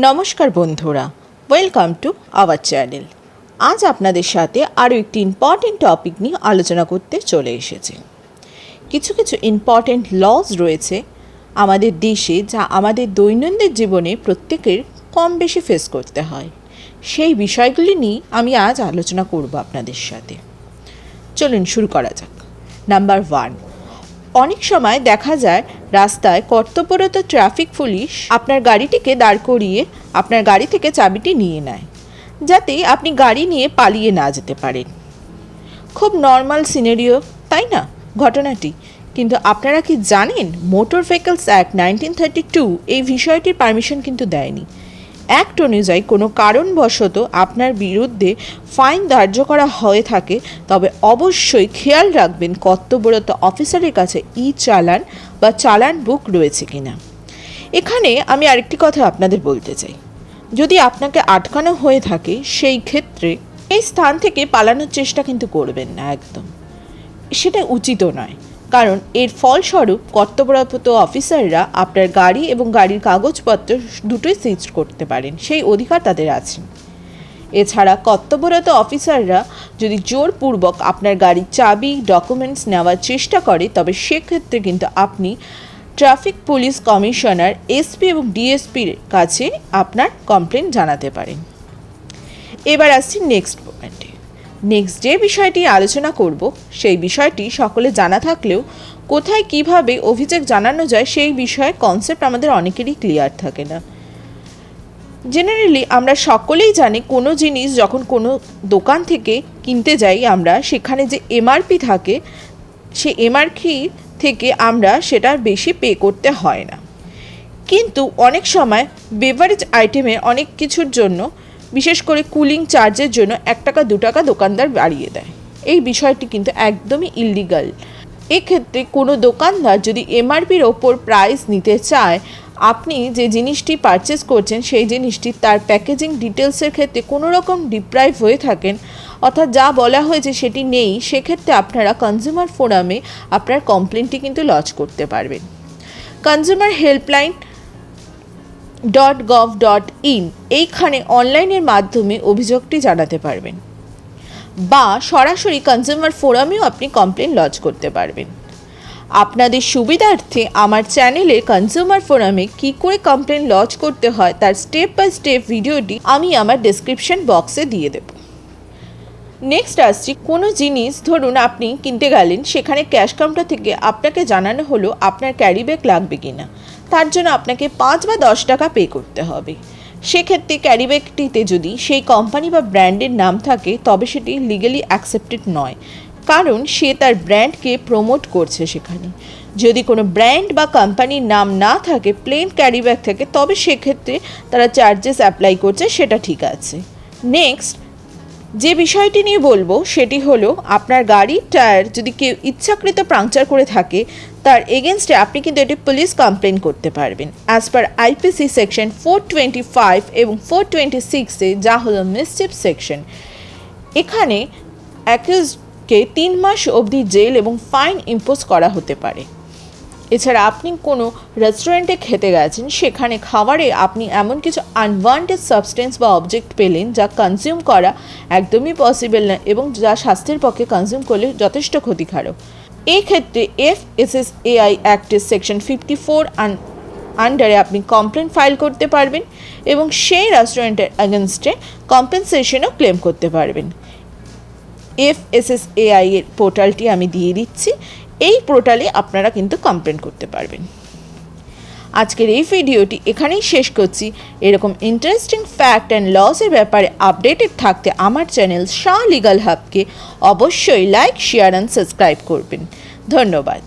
নমস্কার বন্ধুরা, welcome to our channel. আজ আপনাদের সাথে আরও একটি ইম্পর্টেন্ট টপিক নিয়ে আলোচনা করতে চলে এসেছি। কিছু ইম্পর্টেন্ট লজ রয়েছে আমাদের দেশে, যা আমাদের দৈনন্দিন জীবনে প্রত্যেকের কম বেশি ফেস করতে হয়। সেই বিষয়গুলি নিয়ে আমি আজ আলোচনা করব আপনাদের সাথে। চলুন শুরু করা যাক। নাম্বার 1, অনেক সময় দেখা যায় রাস্তায় কর্তব্যরত ট্রাফিক পুলিশ আপনার গাড়িটিকে দাঁড় করিয়ে আপনার গাড়ি থেকে চাবিটি নিয়ে নেয়, যাতে আপনি গাড়ি নিয়ে পালিয়ে না যেতে পারেন। খুব নর্মাল সিনারিও, তাই না ঘটনাটি? কিন্তু আপনারা কি জানেন, মোটর ভেহিকলস অ্যাক্ট 1932 এই বিষয়টির পারমিশন কিন্তু দেয়নি। অ্যাক্ট অনুযায়ী কোনো কারণবশত আপনার বিরুদ্ধে ফাইন ধার্য করা হয়ে থাকে, তবে অবশ্যই খেয়াল রাখবেন কর্তব্যরত অফিসারের কাছে চালান বা চালান বুক রয়েছে কিনা। এখানে আমি আরেকটি কথা আপনাদের বলতে চাই, যদি আপনাকে আটকানো হয়ে থাকে সেই ক্ষেত্রে এই স্থান থেকে পালানোর চেষ্টা কিন্তু করবেন না, একদম সেটা উচিতও নয়। কারণ এর ফলস্বরূপ কর্তব্যরত অফিসাররা আপনার গাড়ি এবং গাড়ির কাগজপত্র দুটোই সিজ করতে পারেন, সেই অধিকার তাদের আছে। এছাড়া কর্তব্যরত অফিসাররা যদি জোরপূর্বক আপনার গাড়ির চাবি ডকুমেন্টস নেওয়ার চেষ্টা করে, তবে সেক্ষেত্রে কিন্তু আপনি ট্রাফিক পুলিশ কমিশনার, এসপি এবং ডিএসপির কাছে আপনার কমপ্লেন জানাতে পারেন। এবার আসছি নেক্সট পয়েন্টে। যে বিষয়টি আলোচনা করব, সেই বিষয়টি সকলে জানা থাকলেও কোথায় কিভাবে অভিযোগ জানানো যায় সেই বিষয়ে কনসেপ্ট আমাদের অনেকেরই ক্লিয়ার থাকে না। জেনারেলি আমরা সকলেই জানি, কোনো জিনিস যখন কোনো দোকান থেকে কিনতে যাই আমরা, সেখানে যে এমআরপি থাকে, সে এমআরপি থেকে আমরা সেটার বেশি পে করতে হয় না। কিন্তু অনেক সময় বেভারেজ আইটেমে অনেক কিছুর জন্য, বিশেষ করে কুলিং চার্জের জন্য 1 টাকা 2 টাকা দোকানদার বাড়িয়ে দেয়। এই বিষয়টি কিন্তু একদমই ইললিগাল। এক্ষেত্রে কোনো দোকানদার যদি এমআরপির ওপর প্রাইস নিতে চায়, আপনি যে জিনিসটি পারচেস করছেন সেই জিনিসটি তার প্যাকেজিং ডিটেলসের ক্ষেত্রে কোনো রকম ডিপ্রাইভ হয়ে থাকেন, অর্থাৎ যা বলা হয়েছে সেটি নেই, সেক্ষেত্রে আপনারা কনজিউমার ফোরামে আপনার কমপ্লেনটি কিন্তু লজ করতে পারবেন। কনজিউমার হেল্পলাইন .gov.in এইখানে অনলাইনের মাধ্যমে অভিযোগটি জানাতে পারবেন, বা সরাসরি কনজিউমার ফোরামেও আপনি কমপ্লেন লজ করতে পারবেন। আপনাদের সুবিধার্থে আমার চ্যানেলের কনজিউমার ফোরামে কী করে কমপ্লেন লজ করতে হয় তার স্টেপ বাই স্টেপ ভিডিওটি আমি আমার ডেসক্রিপশন বক্সে দিয়ে দেব। নেক্সট আসছি, কোনো জিনিস ধরুন আপনি কিনতে গেলেন, সেখানে ক্যাশ কাউন্টার থেকে আপনাকে জানানো হলো আপনার ক্যারি ব্যাগ লাগবে কিনা, তার জন্য আপনাকে 5 বা 10 টাকা পে করতে হবে। সেক্ষেত্রে ক্যারি ব্যাগটিতে যদি সেই কোম্পানি বা ব্র্যান্ডের নাম থাকে, তবে সেটি লিগালি অ্যাকসেপ্টেড নয়, কারণ সে তার ব্র্যান্ডকে প্রমোট করছে সেখানে। যদি কোনো ব্র্যান্ড বা কোম্পানির নাম না থাকে, প্লেন ক্যারি ব্যাগ থাকে, তবে সেক্ষেত্রে তারা চার্জেস অ্যাপ্লাই করছে, সেটা ঠিক আছে। নেক্সট যে বিষয়টি নিয়ে বলবো সেটি হলো, আপনার গাড়ির টায়ার যদি কেউ ইচ্ছাকৃত পাংচার করে থাকে, তার এগেনস্টে আপনি কিন্তু এটি পুলিশ কমপ্লেন করতে পারবেন অ্যাজ পার আইপিসি সেকশন 425 এবং 426-এ, যা হলো মিসচিফ সেকশন। এখানে অ্যাকিউজডকে 3 মাস অবধি জেল এবং ফাইন ইম্পোজ করা হতে পারে। এছাড়া আপনি কোনো রেস্টুরেন্টে খেতে গেছেন, সেখানে খাবারে আপনি এমন কিছু আনওয়ান্টেড সাবস্টেন্স বা অবজেক্ট পেলেন যা কনজিউম করা একদমই পসিবল না এবং যা স্বাস্থ্যের পক্ষে কনজিউম করলে যথেষ্ট ক্ষতিকারক। এই ক্ষেত্রে FSSAI অ্যাক্টের সেকশন 54 আন্ডারে আপনি কমপ্লেন ফাইল করতে পারবেন এবং সেই রেস্টুরেন্টের এগেনস্টে কম্পেনসেশনও ক্লেম করতে পারবেন। FSSAI এর পোর্টালটি আমি দিয়ে দিচ্ছি, এই পোর্টালে আপনারা কিন্তু কমপ্লেন করতে পারবেন। আজকের এই ভিডিওটি এখানেই শেষ করছি। এরকম ইন্টারেস্টিং ফ্যাক্ট অ্যান্ড লসের ব্যাপারে আপডেটেড থাকতে আমার চ্যানেল শাহ লিগাল হাবকে অবশ্যই লাইক, শেয়ার অ্যান্ড সাবস্ক্রাইব করবেন। ধন্যবাদ।